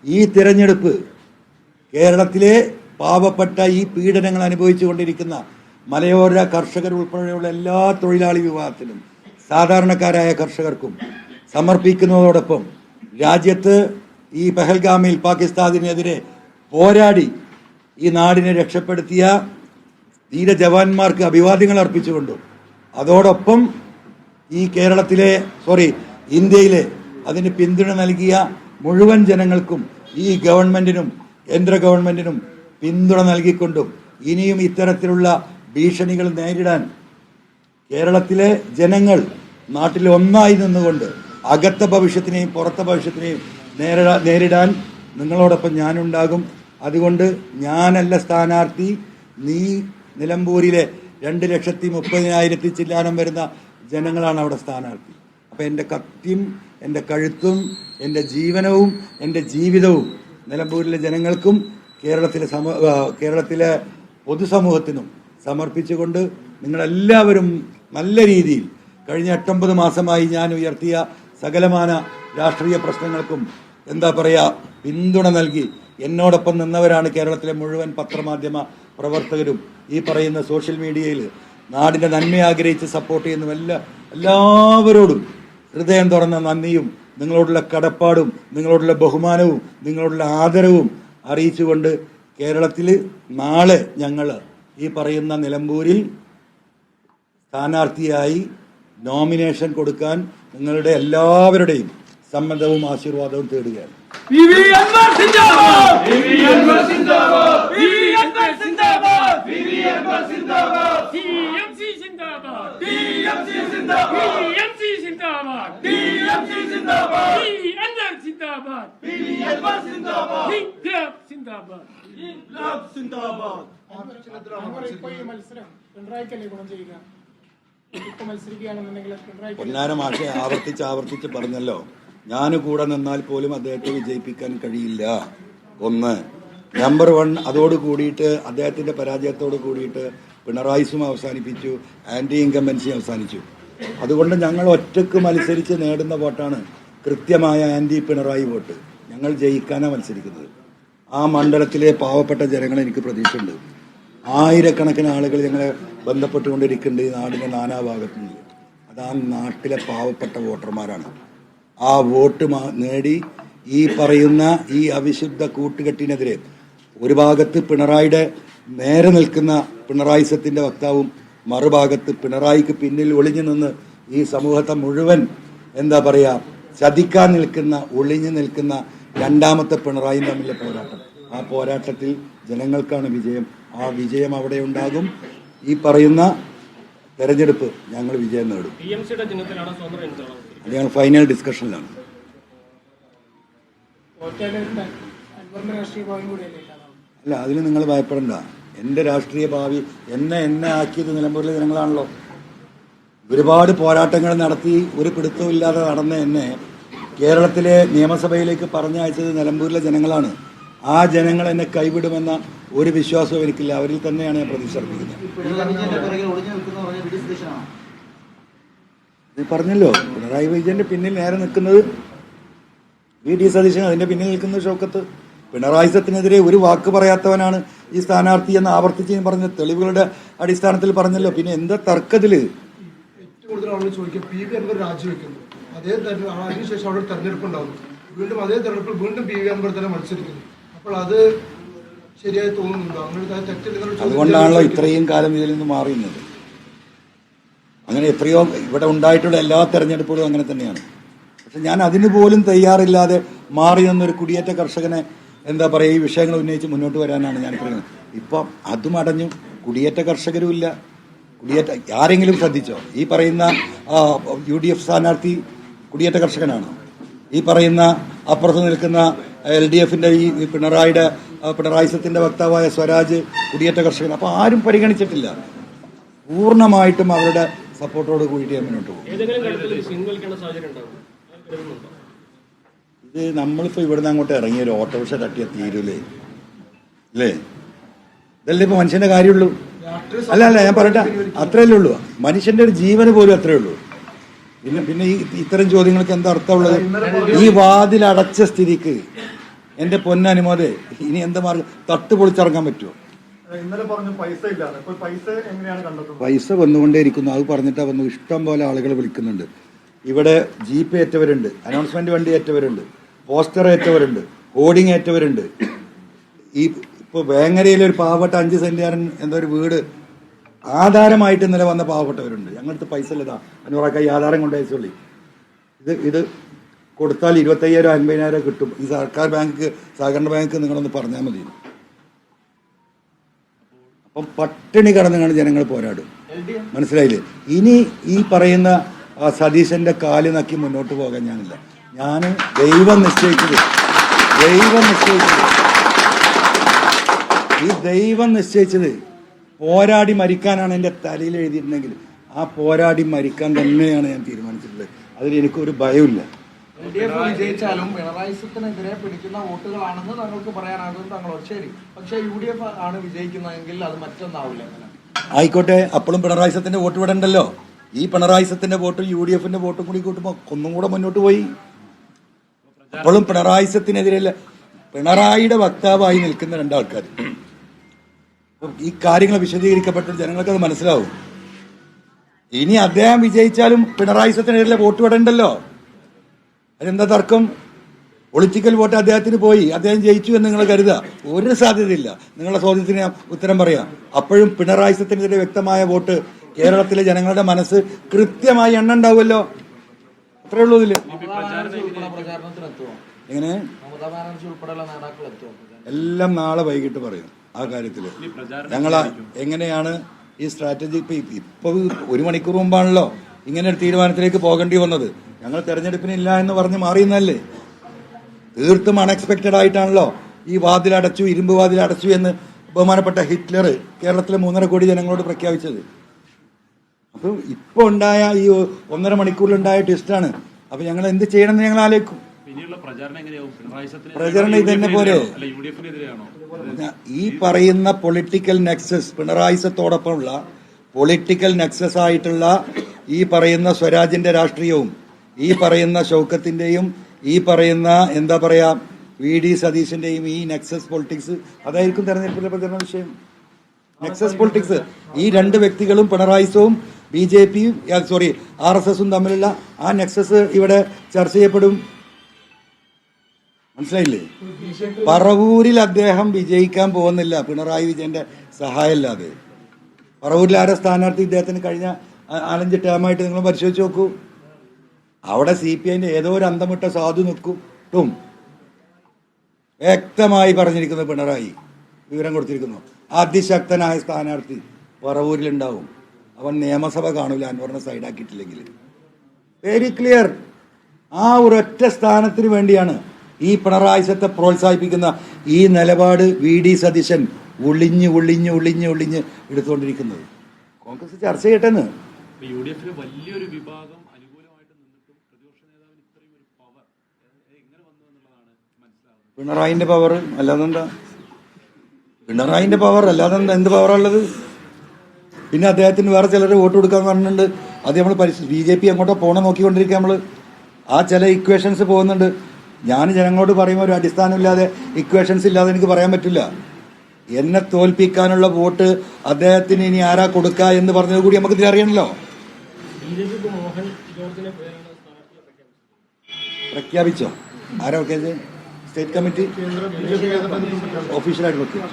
ഈ തിരഞ്ഞെടുപ്പ് കേരളത്തിലെ പാവപ്പെട്ട ഈ പീഡനങ്ങൾ അനുഭവിച്ചു കൊണ്ടിരിക്കുന്ന മലയോര കർഷകർ ഉൾപ്പെടെയുള്ള എല്ലാ തൊഴിലാളി വിഭാഗത്തിനും സാധാരണക്കാരായ കർഷകർക്കും സമർപ്പിക്കുന്നതോടൊപ്പം രാജ്യത്ത് ഈ പെഹൽഗാമിൽ പാകിസ്ഥാനെതിരെ പോരാടി ഈ നാടിനെ രക്ഷപ്പെടുത്തിയ ധീര ജവാന്മാർക്ക് അഭിവാദ്യങ്ങൾ അർപ്പിച്ചുകൊണ്ടും അതോടൊപ്പം ഈ ഇന്ത്യയിലെ അതിന് പിന്തുണ നൽകിയ മുഴുവൻ ജനങ്ങൾക്കും ഈ ഗവൺമെന്റിനും കേന്ദ്ര ഗവൺമെന്റിനും പിന്തുണ നൽകിക്കൊണ്ടും ഇനിയും ഇത്തരത്തിലുള്ള ഭീഷണികൾ നേരിടാൻ കേരളത്തിലെ ജനങ്ങൾ നാട്ടിൽ ഒന്നായി നിന്നുകൊണ്ട് അകത്ത ഭവിഷ്യത്തിനെയും പുറത്തെ ഭവിഷ്യത്തിനെയും നേരിടാൻ നിങ്ങളോടൊപ്പം ഞാനുണ്ടാകും. അതുകൊണ്ട് ഞാനല്ല സ്ഥാനാർത്ഥി, നീ നിലമ്പൂരിലെ 2,30,000 ചില്ലാനം വരുന്ന ജനങ്ങളാണ് അവിടെ സ്ഥാനാർത്ഥി. അപ്പം എൻ്റെ കത്തിയും എൻ്റെ കഴുത്തും എൻ്റെ ജീവനവും എൻ്റെ ജീവിതവും നിലമ്പൂരിലെ ജനങ്ങൾക്കും കേരളത്തിലെ പൊതുസമൂഹത്തിനും സമർപ്പിച്ചുകൊണ്ട് നിങ്ങളെല്ലാവരും നല്ല രീതിയിൽ കഴിഞ്ഞ 8-9 മാസമായി ഞാൻ ഉയർത്തിയ സകലമാന രാഷ്ട്രീയ പ്രശ്നങ്ങൾക്കും പിന്തുണ നൽകി എന്നോടൊപ്പം നിന്നവരാണ് കേരളത്തിലെ മുഴുവൻ പത്രമാധ്യമ പ്രവർത്തകരും. ഈ പറയുന്ന സോഷ്യൽ മീഡിയയിൽ നാടിൻ്റെ നന്മ ആഗ്രഹിച്ച് സപ്പോർട്ട് ചെയ്യുന്ന എല്ലാവരോടും ഹൃദയം തുറന്ന നന്ദിയും നിങ്ങളോടുള്ള കടപ്പാടും നിങ്ങളോടുള്ള ബഹുമാനവും നിങ്ങളോടുള്ള ആദരവും അറിയിച്ചുകൊണ്ട് കേരളത്തിൽ നാളെ ഞങ്ങൾ ഈ പറയുന്ന നിലമ്പൂരിൽ സ്ഥാനാർത്ഥിയായി നോമിനേഷൻ കൊടുക്കാൻ നിങ്ങളുടെ എല്ലാവരുടെയും സമ്മതവും ആശീർവാദവും തേടുകയാണ്. പൊന്നാര മാഷെ ആവർത്തിച്ച് പറഞ്ഞല്ലോ, ഞാൻ കൂടെ നിന്നാൽ പോലും അദ്ദേഹത്തെ വിജയിപ്പിക്കാൻ കഴിയില്ല. 1. നമ്പർ 1, അതോട് കൂടിയിട്ട് അദ്ദേഹത്തിന്റെ പരാജയത്തോട് കൂടിയിട്ട് പിണറായിസും അവസാനിപ്പിച്ചു, ആന്റി ഇൻകംബൻസി അവസാനിച്ചു. അതുകൊണ്ട് ഞങ്ങൾ ഒറ്റക്ക് മത്സരിച്ച് നേടുന്ന വോട്ടാണ് കൃത്യമായ ആന്റി പിണറായി വോട്ട്. ഞങ്ങൾ ജയിക്കാനാണ് മത്സരിക്കുന്നത്. ആ മണ്ഡലത്തിലെ പാവപ്പെട്ട ജനങ്ങൾ എനിക്ക് പ്രതീക്ഷയുണ്ട്. ആയിരക്കണക്കിന് ആളുകൾ ഞങ്ങളെ ബന്ധപ്പെട്ടുകൊണ്ടിരിക്കുന്നുണ്ട് ഈ നാടിൻ്റെ നാനാഭാഗത്തു നിന്ന്. അത് ആ നാട്ടിലെ പാവപ്പെട്ട വോട്ടർമാരാണ്. ആ വോട്ട് നേടി ഈ പറയുന്ന ഈ അവിശുദ്ധ കൂട്ടുകെട്ടിനെതിരെ ഒരു ഭാഗത്ത് പിണറായിയുടെ നേരെ നിൽക്കുന്ന പിണറായിസത്തിൻ്റെ വക്താവും മറുഭാഗത്ത് പിണറായിക്ക് പിന്നിൽ ഒളിഞ്ഞു നിന്ന് ഈ സമൂഹത്തെ മുഴുവൻ ചതിക്കാൻ നിൽക്കുന്ന ഒളിഞ്ഞു നിൽക്കുന്ന രണ്ടാമത്തെ പിണറായിയും തമ്മിലെ പോരാട്ടം. ആ പോരാട്ടത്തിൽ ജനങ്ങൾക്കാണ് വിജയം. ആ വിജയം അവിടെ ഉണ്ടാകും. ഈ പറയുന്ന തെരഞ്ഞെടുപ്പ് ഞങ്ങൾ വിജയം നേടും. ഞങ്ങൾ ഫൈനൽ ഡിസ്കഷനിലാണ്. അല്ല, അതിന് നിങ്ങൾ ഭയപ്പെടണ്ട. എൻ്റെ രാഷ്ട്രീയ ഭാവി എന്നെ ആക്കിയത് നിലമ്പൂരിലെ ജനങ്ങളാണല്ലോ. ഒരുപാട് പോരാട്ടങ്ങൾ നടത്തി ഒരു പിടുത്തവും ഇല്ലാതെ നടന്ന എന്നെ കേരളത്തിലെ നിയമസഭയിലേക്ക് പറഞ്ഞയച്ചത് നിലമ്പൂരിലെ ജനങ്ങളാണ്. ആ ജനങ്ങൾ എന്നെ കൈവിടുമെന്ന ഒരു വിശ്വാസവും എനിക്കില്ല. അവരിൽ തന്നെയാണ് ഞാൻ പ്രതീക്ഷ അർപ്പിക്കുന്നത്. ഇത് പറഞ്ഞല്ലോ, പിണറായി വിജയന്റെ പിന്നിൽ നേരെ നിൽക്കുന്നത് വി.ഡി. സതീശൻ, അതിന്റെ പിന്നിൽ നിൽക്കുന്നത് ഷൗക്കത്ത്. പിണറായിസത്തിനെതിരെ ഒരു വാക്ക് പറയാത്തവനാണ് ഈ സ്ഥാനാർത്ഥി എന്ന് ആവർത്തിച്ച് പറഞ്ഞ തെളിവുകളുടെ അടിസ്ഥാനത്തിൽ പറഞ്ഞല്ലോ. പിന്നെ എന്താ തർക്കത്തില്? ഏറ്റവും കൂടുതൽ ആളുകൾ ചോദിക്കും, പി വി അൻവർ രാജിവെക്കുന്നു, അതിനുശേഷം അവിടെ തെരഞ്ഞെടുപ്പ് ഉണ്ടാകുന്നു, വീണ്ടും അതേ തെരഞ്ഞെടുപ്പിൽ വീണ്ടും പി വി അൻവർ തന്നെ മത്സരിക്കുന്നു. അപ്പോൾ അത് ശരിയായി തോന്നുന്നുണ്ടോ? അങ്ങനെ തെറ്റില്ല. അതുകൊണ്ടാണല്ലോ ഇത്രയും കാലം ഇതിൽ നിന്ന് മാറിയുന്നത്. അങ്ങനെ എത്രയോ ഇവിടെ ഉണ്ടായിട്ടുള്ള എല്ലാ തെരഞ്ഞെടുപ്പുകളും അങ്ങനെ തന്നെയാണ്. പക്ഷെ ഞാൻ അതിന് പോലും തയ്യാറില്ലാതെ മാറി നിന്നൊരു കുടിയേറ്റ കർഷകനെ ഈ വിഷയങ്ങൾ ഉന്നയിച്ച് മുന്നോട്ട് വരാനാണ് ഞാൻ പറയുന്നത്. ഇപ്പം അതും അടഞ്ഞു, കുടിയേറ്റ കർഷകരും ഇല്ല. ആരെങ്കിലും ശ്രദ്ധിച്ചോ? ഈ പറയുന്ന UDF സ്ഥാനാർത്ഥി കുടിയേറ്റ കർഷകനാണ്. ഈ പറയുന്ന അപ്പുറത്ത് നിൽക്കുന്ന LDFന്റെ ഈ പിണറായിസത്തിന്റെ വക്താവായ സ്വരാജ് കുടിയേറ്റ കർഷകൻ. അപ്പോൾ ആരും പരിഗണിച്ചിട്ടില്ല. പൂർണ്ണമായിട്ടും അവരുടെ സപ്പോർട്ടോട് കൂടിയിട്ട് ഞാൻ മുന്നോട്ട് പോകും. ഇത് നമ്മളിപ്പോൾ ഇവിടുന്ന് അങ്ങോട്ട് ഇറങ്ങിയ ഒരു ഓട്ടോറിക്ഷ തട്ടിയ തീരൂലേ അല്ലേ? ഇതല്ലേ ഇപ്പോൾ മനുഷ്യന്റെ കാര്യമുള്ളൂ. അല്ല ഞാൻ പറയട്ടെ, അത്രയല്ലേ ഉള്ളൂ. മനുഷ്യന്റെ ഒരു ജീവന് പോലും അത്രയേ ഉള്ളൂ. പിന്നെ ഈ ഇത്തരം ചോദ്യങ്ങൾക്ക് എന്താ അർത്ഥമുള്ളത്? ഈ വാതിൽ അടച്ച സ്ഥിതിക്ക് എൻ്റെ പൊന്നനുമോദേ, ഇനി എന്താ മാർഗം? തട്ട് പൊളിച്ചിറങ്ങാൻ പറ്റുമോ? ഇന്നലെ പറഞ്ഞു പൈസ ഇല്ലാതെ. ഇപ്പോൾ പൈസ എങ്ങനെയാണ് കണ്ടെത്തുന്നത്? പൈസ വന്നുകൊണ്ടേയിരിക്കുന്നു. അത് പറഞ്ഞിട്ടാ വന്നു. ഇഷ്ടം പോലെ ആളുകൾ വിളിക്കുന്നുണ്ട്. ഇവിടെ ജീപ്പ് ഏറ്റവരുണ്ട്, അനൗൺസ്മെന്റ് വണ്ടി ഏറ്റവരുണ്ട്, പോസ്റ്റർ ഏറ്റവരുണ്ട്, ഹോർഡിങ് ഏറ്റവരുണ്ട്. ഈ ഇപ്പോൾ വേങ്ങരയിലെ ഒരു പാവപ്പെട്ട 5 സെന്റുകാരൻ എന്തോ ഒരു വീട് ആധാരമായിട്ട് ഇന്നലെ വന്ന പാവപ്പെട്ടവരുണ്ട്. ഞങ്ങളടുത്ത് പൈസ ഇല്ലതാ, അഞ്ഞൂറാക്കായി ആധാരം കൊണ്ട് അയച്ചോളി. ഇത് കൊടുത്താൽ 25,000 50,000 കിട്ടും. ഈ സർക്കാർ ബാങ്ക്, സഹകരണ ബാങ്ക് നിങ്ങളൊന്ന് പറഞ്ഞാൽ മതി. അപ്പം പട്ടിണി കടന്നാണ് ജനങ്ങൾ പോരാടും. മനസ്സിലായില്ലേ? ഇനി ഈ പറയുന്ന സതീശന്റെ കാല് നക്കി മുന്നോട്ട് പോകാൻ ഞാനില്ല. ഞാൻ ദൈവം നിശ്ചയിച്ചത് ഈ ദൈവം നിശ്ചയിച്ചത് പോരാടി മരിക്കാനാണ് എൻ്റെ തലയിൽ എഴുതിയിട്ടുണ്ടെങ്കിൽ ആ പോരാടി മരിക്കാൻ തന്നെയാണ് ഞാൻ തീരുമാനിച്ചിട്ടുള്ളത്. അതിൽ എനിക്കൊരു ഭയമില്ല. LDF വിജയിച്ചാലും പിണറായിസത്തിനെതിരെ പിടിക്കുന്ന വോട്ടുകളാണെന്ന് താങ്കൾക്ക് പറയാനാകും താങ്കളോട്. ശരി, പക്ഷേ UDF ആണ് വിജയിക്കുന്നതെങ്കിൽ അത് മറ്റൊന്നാവില്ല. ആയിക്കോട്ടെ, അപ്പോഴും പിണറായിസത്തിന്റെ വോട്ട് ഇവിടെ ഉണ്ടല്ലോ. ഈ പിണറായിസത്തിന്റെ വോട്ടും UDFന്റെ വോട്ടും കൂടി കൂട്ടുമ്പോൾ ഒന്നും കൂടെ മുന്നോട്ട് പോയി. അപ്പോഴും പിണറായിസത്തിനെതിരെയല്ല, പിണറായിയുടെ വക്താവായി നിൽക്കുന്ന 2 ആൾക്കാർ. ഈ കാര്യങ്ങൾ വിശദീകരിക്കപ്പെട്ട ജനങ്ങൾക്കത് മനസ്സിലാവും. ഇനി അദ്ദേഹം വിജയിച്ചാലും പിണറായിസത്തിനെതിരെ വോട്ട് ഇവിടെ ഉണ്ടല്ലോ. അതെന്താ തർക്കം? പൊളിറ്റിക്കൽ വോട്ട് അദ്ദേഹത്തിന് പോയി, അദ്ദേഹം ജയിച്ചു എന്ന് നിങ്ങൾ കരുതുക. ഒരു സാധ്യതയില്ല. നിങ്ങളുടെ ചോദ്യത്തിന് ഞാൻ ഉത്തരം പറയാം. അപ്പോഴും പിണറായിസത്തിനെതിരെ വ്യക്തമായ വോട്ട് കേരളത്തിലെ ജനങ്ങളുടെ മനസ്സ് കൃത്യമായി എണ്ണ ഉണ്ടാവുമല്ലോ. അത്രേ ഉള്ളൂ ഇതില്. എങ്ങനെ എല്ലാം നാളെ വൈകിട്ട് പറയും ആ കാര്യത്തില്. ഞങ്ങൾ എങ്ങനെയാണ് ഈ സ്ട്രാറ്റജി ഇപ്പൊ 1 മണിക്കൂർ മുമ്പാണല്ലോ ഇങ്ങനെ ഒരു തീരുമാനത്തിലേക്ക് പോകേണ്ടി വന്നത്. ഞങ്ങൾ തെരഞ്ഞെടുപ്പിനില്ല എന്ന് പറഞ്ഞ് മാറിയെന്നല്ലേ? തീർത്തും അൺഎക്സ്പെക്റ്റഡ് ആയിട്ടാണല്ലോ ഈ വാതിലടച്ചു, ഇരുമ്പ് വാതിലടച്ചു എന്ന് ബഹുമാനപ്പെട്ട ഹിറ്റ്ലർ കേരളത്തിലെ 3.5 കോടി ജനങ്ങളോട് പ്രഖ്യാപിച്ചത്. അപ്പം ഇപ്പോൾ ഉണ്ടായ ഈ 1.5 മണിക്കൂറിലുണ്ടായ ട്വിസ്റ്റാണ്. അപ്പൊ ഞങ്ങൾ എന്ത് ചെയ്യണമെന്ന് ഞങ്ങൾ ആലോചിക്കും. പ്രചരണം ഇതന്നെ പോലെ ഈ പറയുന്ന പൊളിറ്റിക്കൽ നെക്സസ്, പിണറായിസത്തോടൊപ്പമുള്ള പൊളിറ്റിക്കൽ നെക്സസ് ആയിട്ടുള്ള ഈ പറയുന്ന സ്വരാജിന്റെ രാഷ്ട്രീയവും ഈ പറയുന്ന ഷൗക്കത്തിന്റെയും ഈ പറയുന്ന എന്താ പറയാ VD സതീശന്റെയും ഈ നെക്സസ് പൊളിറ്റിക്സ് അതായിരിക്കും തെരഞ്ഞെടുപ്പിലെ പ്രചരണ വിഷയം. Nexus politics. ഈ 2 വ്യക്തികളും പിണറായിസവും BJPയും RSSും തമ്മിലുള്ള ആ നെക്സസ് ഇവിടെ ചർച്ച ചെയ്യപ്പെടും. മനസ്സിലായില്ലേ? പറവൂരിൽ അദ്ദേഹം വിജയിക്കാൻ പോകുന്നില്ല പിണറായി വിജയന്റെ സഹായമില്ലാതെ. പറവൂരിൽ ആരെ സ്ഥാനാർത്ഥി ഇദ്ദേഹത്തിന് കഴിഞ്ഞ 4-5 ടേമായിട്ട് നിങ്ങൾ പരിശോധിച്ച് നോക്കൂ. അവിടെ CPIന്റെ ഏതോ ഒരു അന്തമിട്ട സാധു നിൽക്കും. വ്യക്തമായി പറഞ്ഞിരിക്കുന്നു പിണറായി, വിവരം കൊടുത്തിരിക്കുന്നു. അതിശക്തനായ സ്ഥാനാർത്ഥി പറവൂരിലുണ്ടാവും. അവൻ നിയമസഭ കാണൂല അൻവറിനെ സൈഡാക്കിയിട്ടില്ലെങ്കിൽ. Very clear. ആ ഒരൊറ്റ സ്ഥാനത്തിന് വേണ്ടിയാണ് ഈ പിണറായിസത്തെ പ്രോത്സാഹിപ്പിക്കുന്ന ഈ നിലപാട് VD സതീശൻ ഒളിഞ്ഞ് എടുത്തുകൊണ്ടിരിക്കുന്നത്. കോൺഗ്രസ് ചർച്ച ചെയ്യട്ടെന്ന്. വലിയൊരു വിഭാഗം അനുകൂലമായിട്ട് നിന്നിട്ടും പ്രതിപക്ഷ നേതാവിന് ഇത്രയും ഒരു പവർ എങ്ങനെ വന്നു എന്നുള്ളതാണ് മനസ്സിലാവുന്നത്. പിണറായിന്റെ പവർ അല്ലാതെന്താ? പിണറായിന്റെ പവർ അല്ലാതെന്താ? എന്ത് പവറുള്ളത്? പിന്നെ അദ്ദേഹത്തിന് വേറെ ചിലർ വോട്ട് കൊടുക്കാൻ പറഞ്ഞിട്ടുണ്ട്. അത് നമ്മൾ BJP എങ്ങോട്ടോ പോണ നോക്കിക്കൊണ്ടിരിക്കുക. നമ്മൾ ആ ചില ഇക്വേഷൻസ് പോകുന്നുണ്ട്. ഞാൻ ജനങ്ങളോട് പറയുമ്പോൾ ഒരു അടിസ്ഥാനമില്ലാതെ ഇക്വേഷൻസ് ഇല്ലാതെ എനിക്ക് പറയാൻ പറ്റില്ല. എന്നെ തോൽപ്പിക്കാനുള്ള വോട്ട് അദ്ദേഹത്തിന് ഇനി ആരാ കൊടുക്കുക എന്ന് പറഞ്ഞത് കൂടി നമുക്ക് ഇതിൽ അറിയണല്ലോ. പ്രഖ്യാപിച്ചോ? ആരാ പ്രഖ്യാപിച്ചത്? സ്റ്റേറ്റ് കമ്മിറ്റി ഒഫീഷ്യലായിട്ട് പ്രഖ്യാപിച്ചു.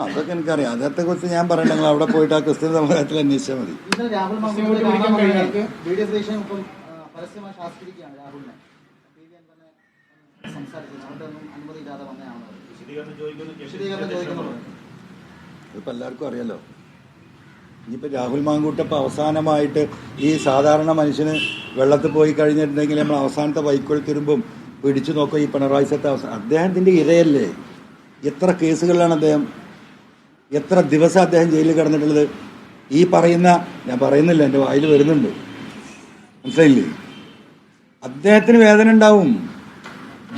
അതൊക്കെ എനിക്കറിയാം. അതത്തെ കുറിച്ച് ഞാൻ പറയണ്ട. നിങ്ങൾ അവിടെ പോയിട്ട് ആ ക്രിസ്ത്യൻ സമുദായത്തിൽ അന്വേഷിച്ചാൽ മതി. അതിപ്പോൾ എല്ലാവർക്കും അറിയാലോ. ഇനിയിപ്പോൾ രാഹുൽ മാങ്കൂട്ടപ്പം അവസാനമായിട്ട് ഈ സാധാരണ മനുഷ്യന് വെള്ളത്തിൽ പോയി കഴിഞ്ഞിട്ടുണ്ടെങ്കിൽ നമ്മൾ അവസാനത്തെ വൈക്കോൽ തിരുമ്പും പിടിച്ചു നോക്കുക. ഈ പിണറായിസത്തെ അദ്ദേഹത്തിൻ്റെ ഇരയല്ലേ? എത്ര കേസുകളിലാണ് അദ്ദേഹം, എത്ര ദിവസം അദ്ദേഹം ജയിലിൽ കിടന്നിട്ടുള്ളത്? ഈ പറയുന്ന, ഞാൻ പറയുന്നില്ല, എൻ്റെ വായിൽ വരുന്നുണ്ട്, മനസ്സിലായില്ലേ? അദ്ദേഹത്തിന് വേദന ഉണ്ടാവും,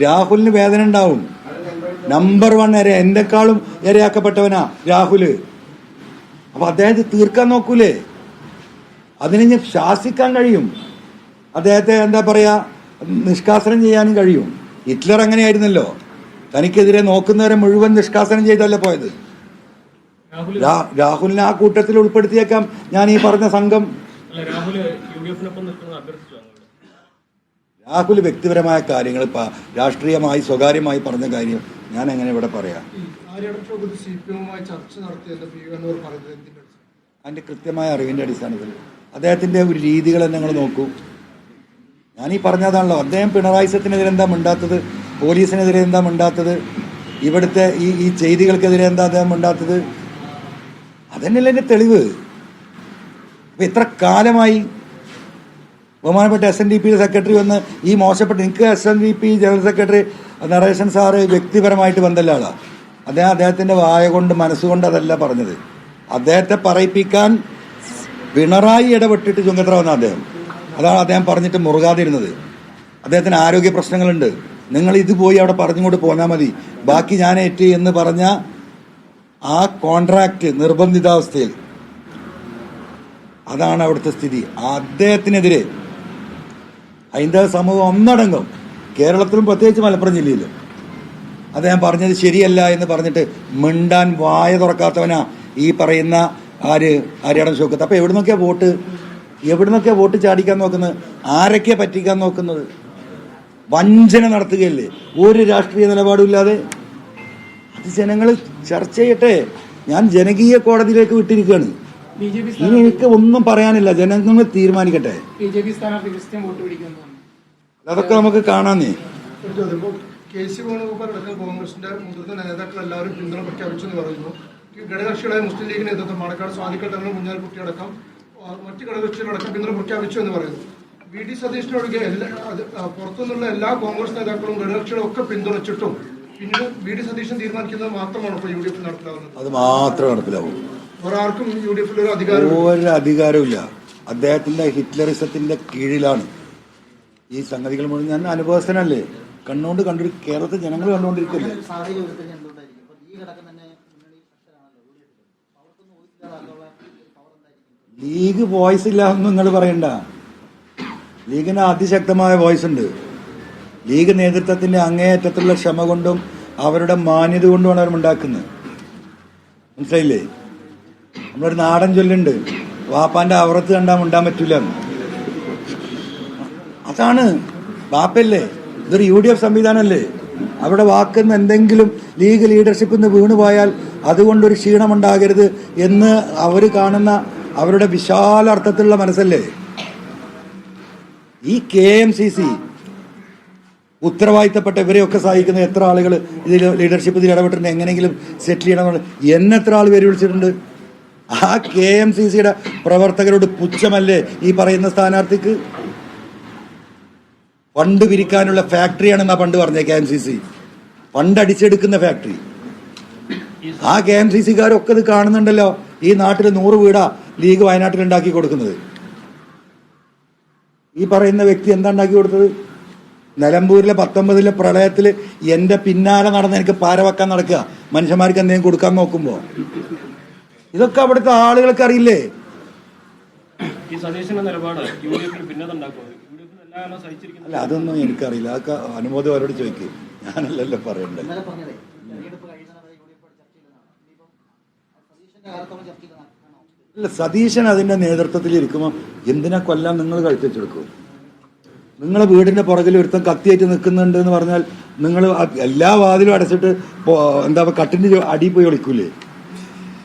രാഹുലിന് വേദന ഉണ്ടാവും. നമ്പർ 1 ഇര, എന്നെക്കാളും ഇരയാക്കപ്പെട്ടവനാ രാഹുല്. അപ്പൊ അദ്ദേഹത്തെ തീർക്കാൻ നോക്കൂലേ? അതിനെ ശാസിക്കാൻ കഴിയും. അദ്ദേഹത്തെ എന്താ പറയാ, നിഷ്കാസനം ചെയ്യാനും കഴിയും. ഹിറ്റ്ലർ അങ്ങനെയായിരുന്നല്ലോ, തനിക്കെതിരെ നോക്കുന്നവരെ മുഴുവൻ നിഷ്കാസനം ചെയ്തല്ലേ പോയത്. രാഹുലിനെ ആ കൂട്ടത്തിൽ ഉൾപ്പെടുത്തിയേക്കാം ഞാൻ ഈ പറഞ്ഞ സംഘം. രാഹുൽ വ്യക്തിപരമായ കാര്യങ്ങൾ രാഷ്ട്രീയമായി സ്വകാര്യമായി പറഞ്ഞ കാര്യം ഞാൻ എങ്ങനെ ഇവിടെ പറയാം? അതിന്റെ കൃത്യമായ അറിവിന്റെ അടിസ്ഥാനത്തിൽ അദ്ദേഹത്തിന്റെ ഒരു രീതികൾ നിങ്ങൾ നോക്കൂ. ഞാനീ പറഞ്ഞതാണല്ലോ, അദ്ദേഹം പിണറായി സത്തിനെതിരെ എന്താ മിണ്ടാത്തത്, പോലീസിനെതിരെ എന്താ മിണ്ടാത്തത്, ഇവിടുത്തെ ഈ ചെയ്തികൾക്കെതിരെ എന്താ അദ്ദേഹം മിണ്ടാത്തത്? അതന്നെയല്ലേ എൻ്റെ തെളിവ്. അപ്പം എത്ര കാലമായി ബഹുമാനപ്പെട്ട SNDP സെക്രട്ടറി വന്ന് ഈ മോശപ്പെട്ട, എനിക്ക് SNDP general secretary Naresan sir വ്യക്തിപരമായിട്ട് ബന്ധമുള്ള ആളാണ്. അദ്ദേഹത്തിൻ്റെ വായ കൊണ്ട് മനസ്സുകൊണ്ട് അതല്ല പറഞ്ഞത്. അദ്ദേഹത്തെ പറയിപ്പിക്കാൻ പിണറായി ഇടപെട്ടിട്ട് ചുങ്കത്ര വന്ന അതാണ് അദ്ദേഹം പറഞ്ഞിട്ട് മുറുകാതിരുന്നത്. അദ്ദേഹത്തിന് ആരോഗ്യ പ്രശ്നങ്ങളുണ്ട്, നിങ്ങൾ ഇത് പോയി അവിടെ പറഞ്ഞുകൊണ്ട് പോന്നാൽ മതി, ബാക്കി ഞാൻ ഏറ്റ് എന്ന് പറഞ്ഞ ആ കോൺട്രാക്റ്റ് നിർബന്ധിതാവസ്ഥയിൽ അതാണ് അവിടുത്തെ സ്ഥിതി. അദ്ദേഹത്തിനെതിരെ ഹൈന്ദവ സമൂഹം ഒന്നടങ്കം, കേരളത്തിലും പ്രത്യേകിച്ച് മലപ്പുറം ജില്ലയിലും, അദ്ദേഹം പറഞ്ഞത് ശരിയല്ല എന്ന് പറഞ്ഞിട്ട് മിണ്ടാൻ വായ തുറക്കാത്തവനാ ഈ പറയുന്ന ആര്യാടൻ ഷൗക്കത്ത്. അപ്പോൾ എവിടുന്നൊക്കെയാ വോട്ട് ചാടിക്കാൻ നോക്കുന്നത്? ആരൊക്കെയാ പറ്റിക്കാൻ നോക്കുന്നത്? വഞ്ചന നടത്തുകയല്ലേ, ഒരു രാഷ്ട്രീയ നിലപാടും ഇല്ലാതെ. അത് ജനങ്ങൾ ചർച്ച ചെയ്യട്ടെ. ഞാൻ ജനകീയ കോടതിയിലേക്ക് വിട്ടിരിക്കുകയാണ്. ഇനി എനിക്ക് ഒന്നും പറയാനില്ല, ജനങ്ങൾ തീരുമാനിക്കട്ടെ. അതൊക്കെ നമുക്ക് കാണാന്നേ. KC വേണുഗോപാൽ അടക്കം കോൺഗ്രസിന്റെ മുതിർന്ന നേതാക്കൾ എല്ലാവരും പിന്തുണ പ്രഖ്യാപിച്ചെന്ന് പറയുന്നു. ഘടകകക്ഷികളായ മുസ്ലിം ലീഗ് നേതൃത്വം മാണക്കാട് സ്വാദിഖ് തങ്ങൾ, കുഞ്ഞാലിക്കുട്ടി അടക്കം മറ്റ് ഘടകകക്ഷികളടക്കം പിന്തുണ പ്രഖ്യാപിച്ചു എന്ന് പറയുന്നു. VD സതീഷിനൊഴികെ പുറത്തുനിന്നുള്ള എല്ലാ കോൺഗ്രസ് നേതാക്കളും ഘടകകക്ഷികളും ഒക്കെ പിന്തുണച്ചിട്ടും പിന്നീട് VD സതീശൻ തീരുമാനിക്കുന്നത് മാത്രമാണ് ഇപ്പോൾ UDF നടപ്പിലാവുന്നത്. അത് മാത്രം നടപ്പിലാവും. ഒരാൾക്കും UDF ഒരു അധികാരമില്ല. അദ്ദേഹത്തിന്റെ ഹിറ്റ്ലറിസത്തിന്റെ കീഴിലാണ് ഈ സംഗതികൾ മുഴുവൻ. ഞാൻ അനുഭവസ്ഥനല്ലേ, കണ്ണുകൊണ്ട് കേരളത്തിൽ ജനങ്ങൾ കണ്ടുകൊണ്ടിരിക്കില്ലേ. ലീഗ് വോയിസ് ഇല്ല എന്ന് നിങ്ങൾ പറയണ്ട. ലീഗിന് അതിശക്തമായ വോയിസ് ഉണ്ട്. ലീഗ് നേതൃത്വത്തിന്റെ അങ്ങേയറ്റത്തുള്ള ക്ഷമ കൊണ്ടും അവരുടെ മാന്യത കൊണ്ടുമാണ് അവർ ഉണ്ടാക്കുന്നത്. മനസ്സിലായില്ലേ? നമ്മളൊരു നാടൻ ചൊല്ലുണ്ട്, വാപ്പാന്റെ അവറത്ത് കണ്ടാൽ മുണ്ടാൻ പറ്റൂല. അതാണ് വാപ്പല്ലേ, ഇതൊരു UDF സംവിധാനമല്ലേ. അവിടെ വാക്കുന്ന എന്തെങ്കിലും ലീഗ് ലീഡർഷിപ്പിൽ നിന്ന് വീണുപോയാൽ അതുകൊണ്ടൊരു ക്ഷീണമുണ്ടാകരുത് എന്ന് അവർ കാണുന്ന അവരുടെ വിശാല അർത്ഥത്തിലുള്ള മനസ്സല്ലേ. ഈ KMCC ഉത്തരവാദിത്തപ്പെട്ട ഇവരെയൊക്കെ സഹായിക്കുന്ന എത്ര ആളുകൾ ഇതിൽ ലീഡർഷിപ്പ് ഇതിൽ ഇടപെട്ടിട്ടുണ്ട്, എങ്ങനെയെങ്കിലും സെറ്റിൽ ചെയ്യണമെന്ന് എന്നെത്ര ആൾ പേര് വിളിച്ചിട്ടുണ്ട്. ആ KMCCയുടെ പ്രവർത്തകരോട് പുച്ഛമല്ലേ ഈ പറയുന്ന സ്ഥാനാർത്ഥിക്ക്? ഫണ്ട് പിരിക്കാനുള്ള ഫാക്ടറിയാണെന്നാ പണ്ട് പറഞ്ഞ KMCC, ഫണ്ട് അടിച്ചെടുക്കുന്ന ഫാക്ടറി. ആ KMCCക്കാരൊക്കെ ഇത് കാണുന്നുണ്ടല്ലോ. ഈ നാട്ടിൽ 100 വീടാ ലീഗ് വയനാട്ടിൽ ഉണ്ടാക്കി കൊടുക്കുന്നത്. ഈ പറയുന്ന വ്യക്തി എന്താ ഉണ്ടാക്കി കൊടുത്തത്? നിലമ്പൂരിലെ 19 പ്രളയത്തിൽ എൻ്റെ പിന്നാലെ നടന്ന് എനിക്ക് പാരവെക്കാൻ നടക്കുക, മനുഷ്യന്മാർക്ക് എന്തെങ്കിലും കൊടുക്കാൻ നോക്കുമ്പോൾ. ഇതൊക്കെ അവിടുത്തെ ആളുകൾക്ക് അറിയില്ലേ? അല്ല, അതൊന്നും എനിക്കറിയില്ല. അതൊക്കെ അനുമോദം അവരോട് ചോദിക്കും, ഞാനല്ലല്ലോ പറയണ്ടേ. അല്ല, സതീശൻ അതിൻ്റെ നേതൃത്വത്തിൽ ഇരിക്കുമ്പോൾ എന്തിനാ കൊല്ലാൻ നിങ്ങൾ കഴുത്തിച്ചെടുക്കും? നിങ്ങളെ വീടിൻ്റെ പുറകിൽ ഒരുത്തം കത്തിയേറ്റ് നിൽക്കുന്നുണ്ട് എന്ന് പറഞ്ഞാൽ നിങ്ങൾ എല്ലാ വാതിലും അടച്ചിട്ട് എന്താ കട്ടിൻ്റെ അടി പോയി ഒളിക്കൂലേ?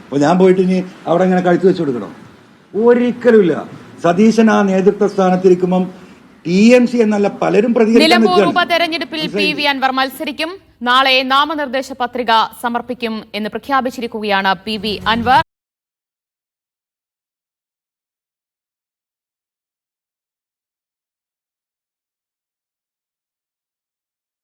അപ്പോൾ ഞാൻ പോയിട്ട് ഇനി അവിടെ ഇങ്ങനെ കഴുത്ത് വെച്ച് കൊടുക്കണം? ഒരിക്കലുമില്ല. സതീശൻ ആ നേതൃത്വ സ്ഥാനത്തിരിക്കുമ്പം TMC എന്നല്ല പലരും പ്രതികരിക്കാൻ. നിലമ്പൂർ ഉപതെരഞ്ഞെടുപ്പിൽ PV അൻവർ മത്സരിക്കും. നാളെ നാമനിർദ്ദേശ പത്രിക സമർപ്പിക്കും എന്ന് പ്രഖ്യാപിച്ചിരിക്കുകയാണ് PV അൻവർ.